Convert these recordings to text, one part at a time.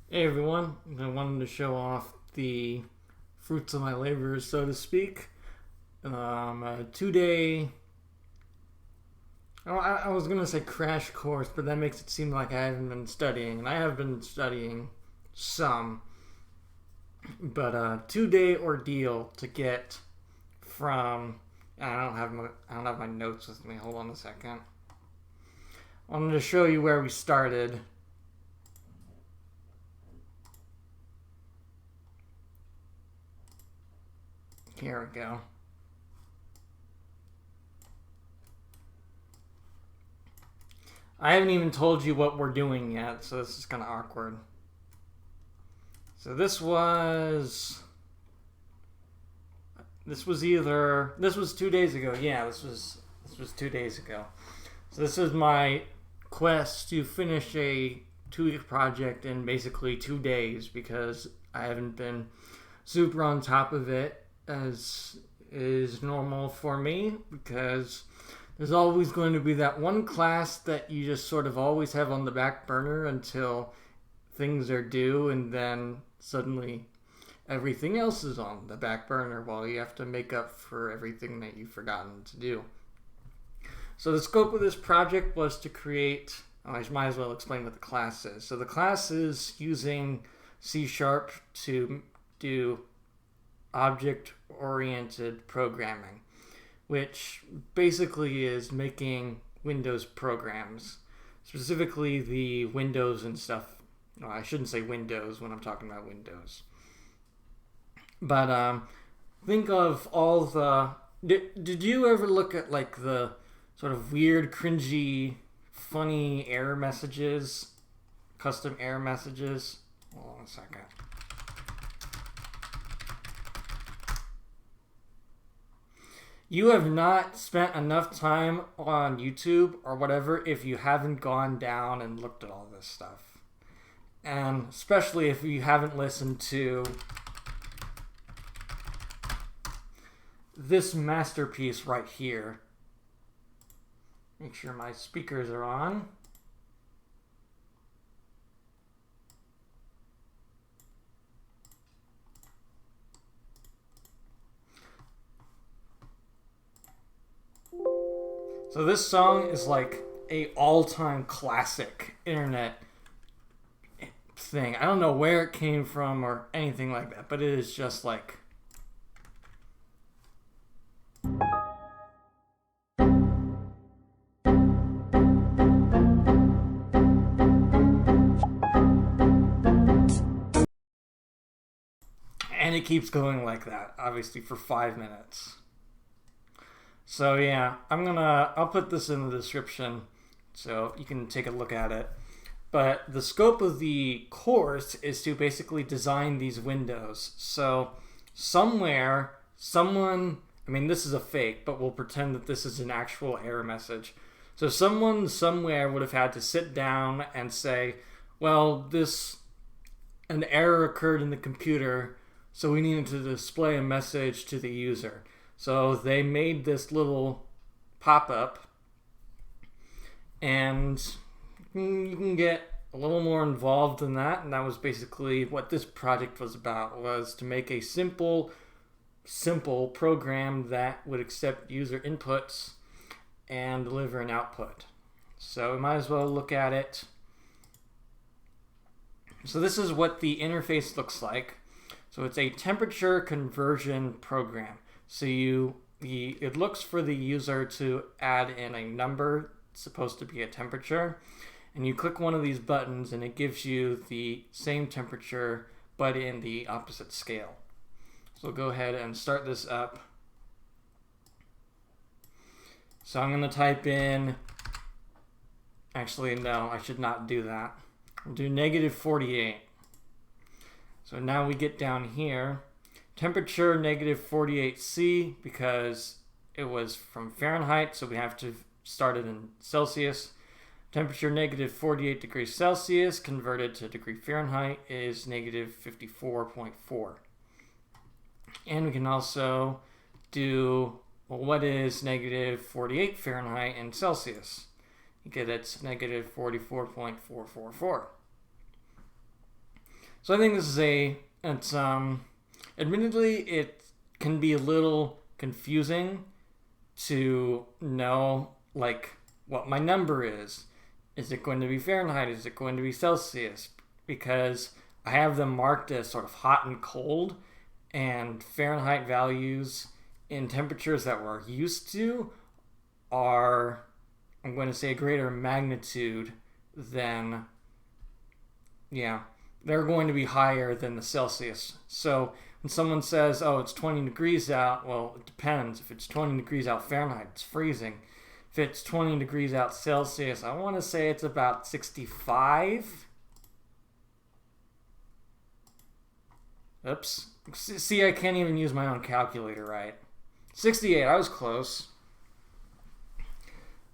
Hey everyone, I wanted to show off the fruits of my labor, so to speak. A 2 day, I was going to say crash course, but that makes it seem like I haven't been studying, and I have been studying some, but a 2 day ordeal to get from, I don't have my notes with me, hold on a second. I wanted to show you where we started. Here we go. I haven't even told you what we're doing yet, so this is kind of awkward. So this was 2 days ago. Yeah, this was 2 days ago. So this is my quest to finish a 2 week project in basically 2 days because I haven't been super on top of it as is normal for me because there's always going to be that one class that you just sort of always have on the back burner until things are due, and then suddenly everything else is on the back burner while you have to make up for everything that you've forgotten to do. So the scope of this project was to create, I might as well explain what the class is. So the class is using C# to do object-oriented programming, which basically is making Windows programs, specifically the Windows and stuff. Well, I shouldn't say Windows when I'm talking about Windows. But think of all the. Did you ever look at like the sort of weird, cringy, funny error messages, custom error messages? Hold on a second. You have not spent enough time on YouTube or whatever if you haven't gone down and looked at all this stuff. And especially if you haven't listened to this masterpiece right here. Make sure my speakers are on. So this song is like a all-time classic internet thing. I don't know where it came from or anything like that, but it is just like and it keeps going like that, obviously for 5 minutes. So yeah, I'll put this in the description so you can take a look at it. But the scope of the course is to basically design these windows. So somewhere, someone, I mean, this is a fake, but we'll pretend that this is an actual error message. So someone somewhere would have had to sit down and say, well, an error occurred in the computer, so we needed to display a message to the user. So they made this little pop-up, and you can get a little more involved than that, and that was basically what this project was about, was to make a simple program that would accept user inputs and deliver an output. So we might as well look at it. So this is what the interface looks like. So it's a temperature conversion program. So it looks for the user to add in a number, it's supposed to be a temperature, and you click one of these buttons and it gives you the same temperature but in the opposite scale. So go ahead and start this up. So I'm going to type in, actually no, I should not do that. I'll do -48. So now we get down here. Temperature -48°C because it was from Fahrenheit, so we have to start it in Celsius. Temperature -48 degrees Celsius converted to degree Fahrenheit is -54.4. And we can also do, well, what is -48 Fahrenheit in Celsius? You get it's -44.444. So I think this is admittedly it can be a little confusing to know like what my number is. Is it going to be Fahrenheit? Is it going to be Celsius? Because I have them marked as sort of hot and cold, and Fahrenheit values in temperatures that we're used to are, I'm going to say, a greater magnitude than, they're going to be higher than the Celsius. So when someone says, oh, it's 20 degrees out, well, it depends. If it's 20 degrees out Fahrenheit, it's freezing. If it's 20 degrees out Celsius, I want to say it's about 65. Oops. See, I can't even use my own calculator right. 68, I was close.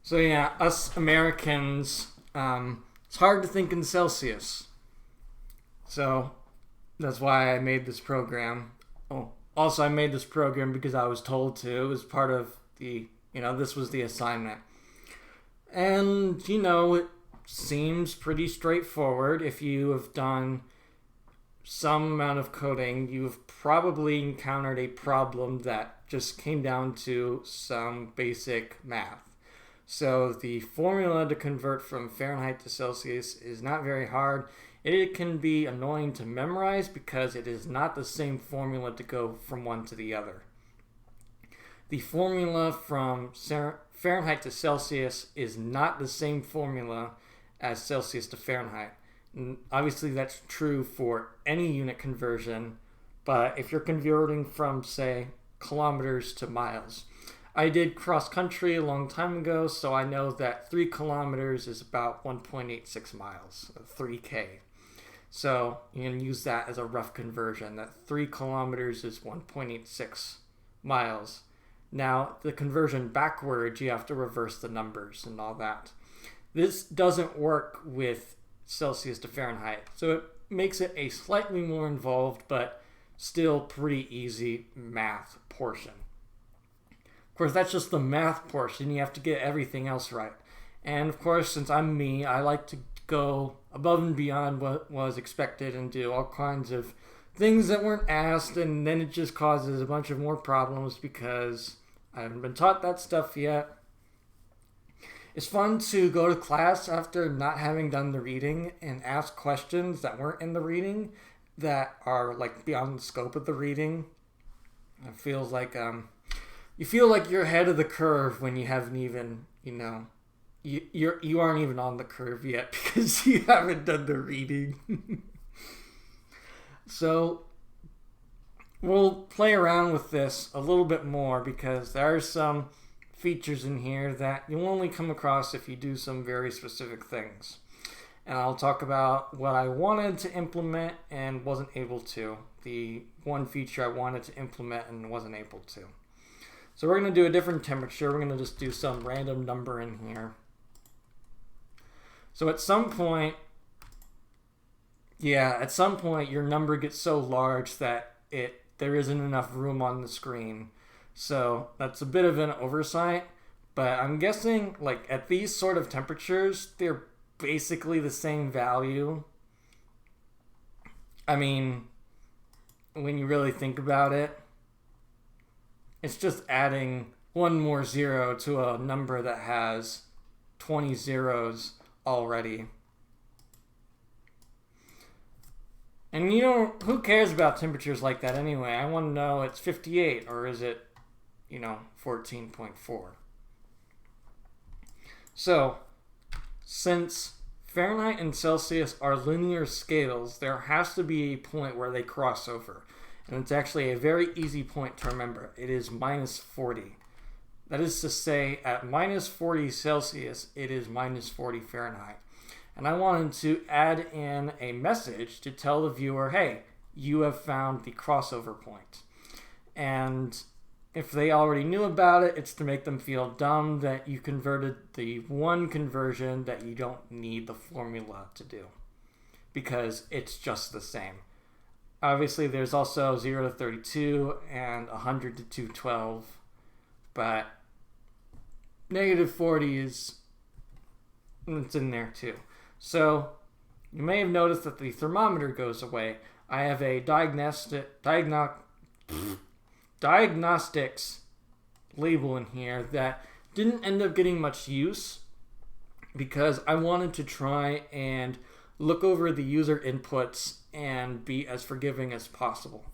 So yeah, us Americans, it's hard to think in Celsius. So that's why I made this program. Oh, also I made this program because I was told to. It was part of the, this was the assignment. And, it seems pretty straightforward. If you have done some amount of coding, you've probably encountered a problem that just came down to some basic math. So the formula to convert from Fahrenheit to Celsius is not very hard. It can be annoying to memorize because it is not the same formula to go from one to the other. The formula from Fahrenheit to Celsius is not the same formula as Celsius to Fahrenheit. And obviously that's true for any unit conversion, but if you're converting from, say, kilometers to miles. I did cross country a long time ago, so I know that 3 kilometers is about 1.86 miles, 3K. So you can use that as a rough conversion, that 3 kilometers is 1.86 miles. Now, the conversion backwards, you have to reverse the numbers and all that. This doesn't work with Celsius to Fahrenheit, so it makes it a slightly more involved, but still pretty easy math portion. Of course, that's just the math portion. You have to get everything else right. And of course, since I'm me, I like to go above and beyond what was expected and do all kinds of things that weren't asked, and then it just causes a bunch of more problems because I haven't been taught that stuff yet. It's fun to go to class after not having done the reading and ask questions that weren't in the reading that are like beyond the scope of the reading. It feels like you feel like you're ahead of the curve when you haven't even, you aren't even on the curve yet because you haven't done the reading. So we'll play around with this a little bit more because there are some features in here that you'll only come across if you do some very specific things. And I'll talk about what I wanted to implement and wasn't able to. The one feature I wanted to implement and wasn't able to. So we're going to do a different temperature. We're going to just do some random number in here. So at some point your number gets so large that there isn't enough room on the screen. So that's a bit of an oversight, but I'm guessing like at these sort of temperatures, they're basically the same value. I mean, when you really think about it, it's just adding one more zero to a number that has 20 zeros already. And who cares about temperatures like that anyway? I want to know it's 58 or is it 14.4. So, since Fahrenheit and Celsius are linear scales, there has to be a point where they cross over. And it's actually a very easy point to remember. It is minus 40. That is to say, at minus 40 Celsius, it is minus 40 Fahrenheit. And I wanted to add in a message to tell the viewer, hey, you have found the crossover point. And if they already knew about it, it's to make them feel dumb that you converted the one conversion that you don't need the formula to do. Because it's just the same. Obviously, there's also 0 to 32 and 100 to 212. But negative 40 it's in there too. So you may have noticed that the thermometer goes away. I have a diagnostics label in here that didn't end up getting much use because I wanted to try and look over the user inputs and be as forgiving as possible.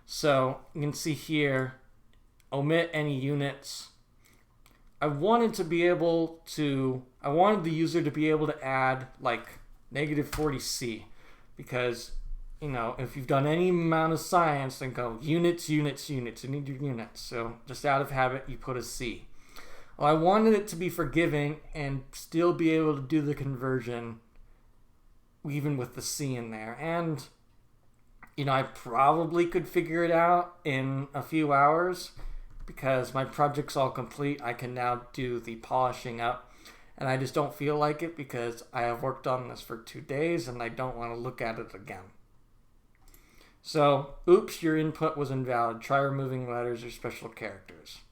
So you can see here, omit any units. I wanted the user to be able to add like -40C because, you know, if you've done any amount of science, then go units, you need your units. So just out of habit, you put a C. Well, I wanted it to be forgiving and still be able to do the conversion even with the C in there. And, you know, I probably could figure it out in a few hours because my project's all complete. I can now do the polishing up. And I just don't feel like it because I have worked on this for 2 days and I don't want to look at it again. So, oops, your input was invalid. Try removing letters or special characters.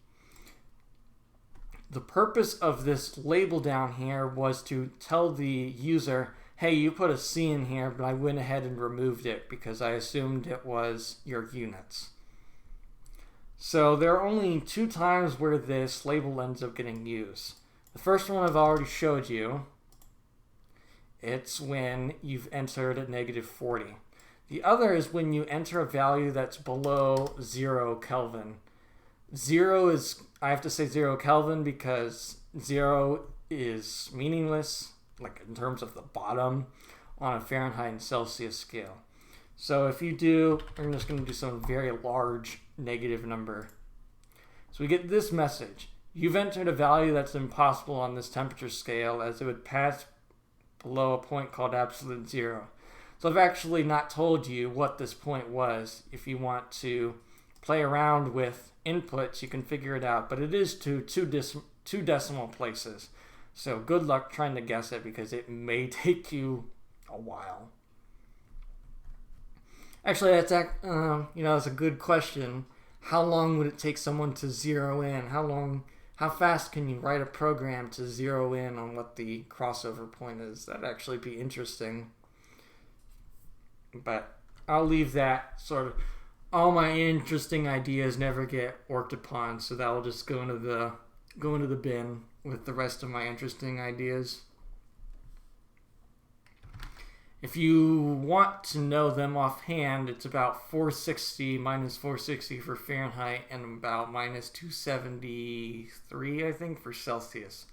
The purpose of this label down here was to tell the user, hey, you put a C in here, but I went ahead and removed it because I assumed it was your units. So there are only 2 times where this label ends up getting used. The first one I've already showed you. It's when you've entered a -40. The other is when you enter a value that's below 0 Kelvin. 0 is, I have to say 0 Kelvin because 0 is meaningless, like in terms of the bottom, on a Fahrenheit and Celsius scale. So if you do, I'm just going to do some very large negative number. So we get this message. You've entered a value that's impossible on this temperature scale as it would pass below a point called absolute zero. So I've actually not told you what this point was. If you want to play around with inputs, you can figure it out. But it is to two decimal places. So good luck trying to guess it because it may take you a while. Actually, that's a good question. How long would it take someone to zero in? How fast can you write a program to zero in on what the crossover point is? That'd actually be interesting. But I'll leave that sort of. All my interesting ideas never get worked upon, so that will just go into the bin with the rest of my interesting ideas. If you want to know them offhand, it's about 460 minus 460 for Fahrenheit and about minus 273, I think, for Celsius.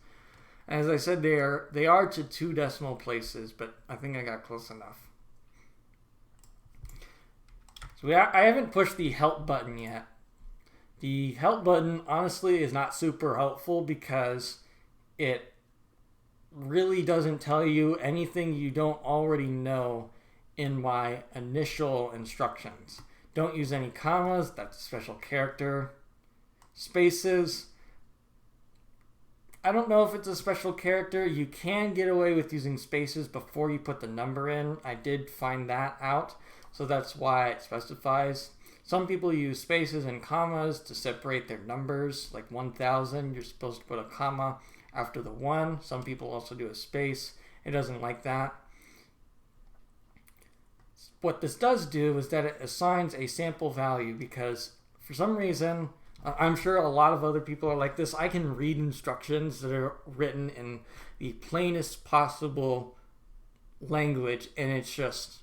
As I said, they are to 2 decimal places, but I think I got close enough. So I haven't pushed the help button yet. The help button, honestly, is not super helpful because it really doesn't tell you anything you don't already know in my initial instructions. Don't use any commas, that's a special character. Spaces, I don't know if it's a special character. You can get away with using spaces before you put the number in. I did find that out, so that's why it specifies. Some people use spaces and commas to separate their numbers, like 1000, you're supposed to put a comma after the 1. Some people also do a space. It doesn't like that. What this does do is that it assigns a sample value because for some reason, I'm sure a lot of other people are like this. I can read instructions that are written in the plainest possible language and it's just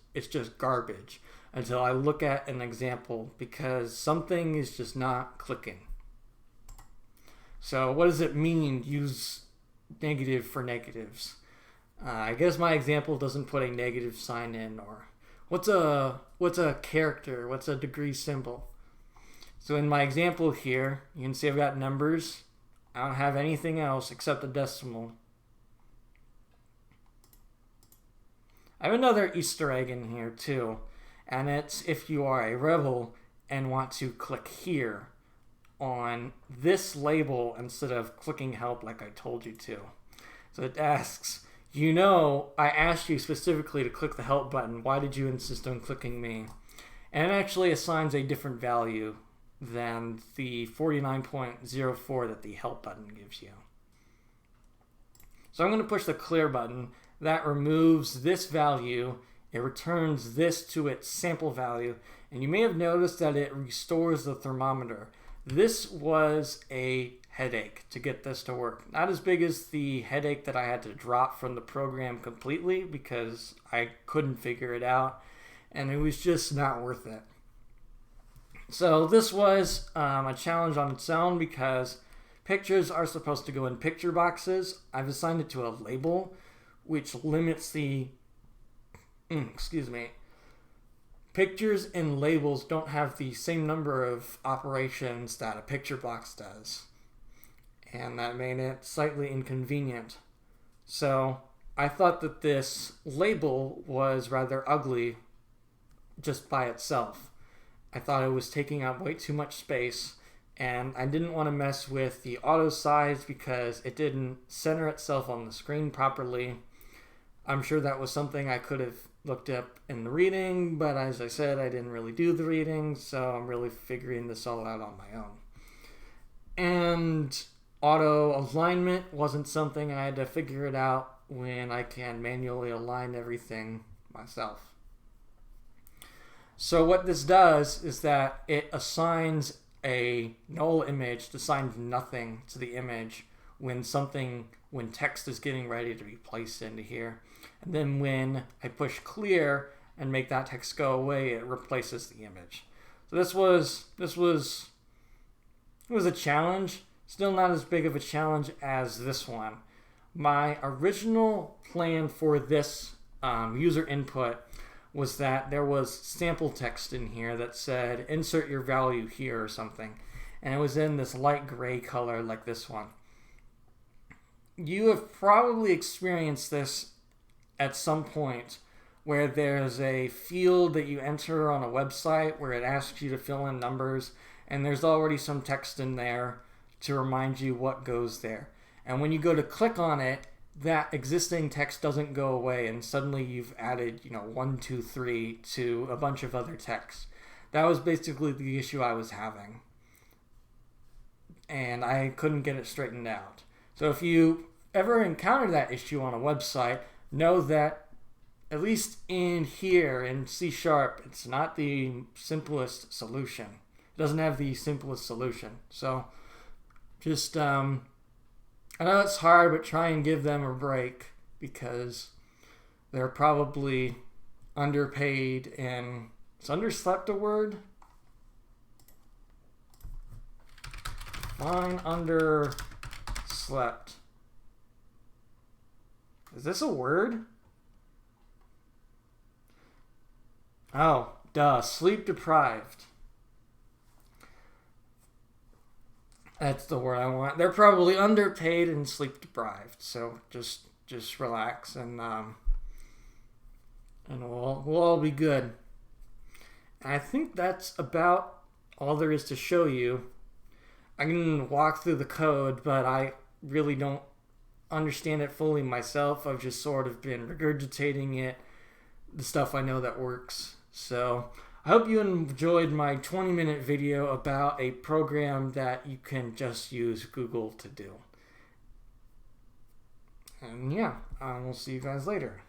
garbage until I look at an example because something is just not clicking. So what does it mean, use negative for negatives? I guess my example doesn't put a negative sign in. Or what's a character? What's a degree symbol? So in my example here, you can see I've got numbers. I don't have anything else except a decimal. I have another Easter egg in here too, and it's if you are a rebel and want to click here on this label instead of clicking help like I told you to. So it asks, I asked you specifically to click the help button. Why did you insist on clicking me? And it actually assigns a different value than the 49.04 that the help button gives you. So I'm going to push the clear button. That removes this value it returns this to its sample value, and you may have noticed that it restores the thermometer. This was a headache to get this to work. Not as big as the headache that I had to drop from the program completely because I couldn't figure it out, and it was just not worth it. So this was a challenge on its own because pictures are supposed to go in picture boxes. I've assigned it to a label, which limits the pictures and labels don't have the same number of operations that a picture box does. And that made it slightly inconvenient. So I thought that this label was rather ugly just by itself. I thought it was taking up way too much space, and I didn't want to mess with the auto size because it didn't center itself on the screen properly. I'm sure that was something I could have looked up in the reading, but as I said, I didn't really do the reading, so I'm really figuring this all out on my own. And auto alignment wasn't something I had to figure it out when I can manually align everything myself. So what this does is that it assigns a null image, assigns nothing to the image when text is getting ready to be placed into here. And then when I push clear and make that text go away, it replaces the image. So this was a challenge. Still not as big of a challenge as this one. My original plan for this user input was that there was sample text in here that said insert your value here or something, and it was in this light gray color like this one. You have probably experienced this at some point where there's a field that you enter on a website where it asks you to fill in numbers, and there's already some text in there to remind you what goes there. And when you go to click on it, that existing text doesn't go away, and suddenly you've added 1, 2, 3 to a bunch of other text. That was basically the issue I was having, and I couldn't get it straightened out. So if you ever encounter that issue on a website, know that at least in here in C#, it's not the simplest solution. It doesn't have the simplest solution. So just I know it's hard, but try and give them a break because they're probably underpaid and is underslept a word? Fine, underslept. Is this a word? Oh, duh, sleep deprived. That's the word I want. They're probably underpaid and sleep deprived. So just relax and we'll all be good. And I think that's about all there is to show you. I can walk through the code, but I really don't understand it fully myself. I've just sort of been regurgitating it, the stuff I know that works. So I hope you enjoyed my 20-minute video about a program that you can just use Google to do. And yeah, we'll see you guys later.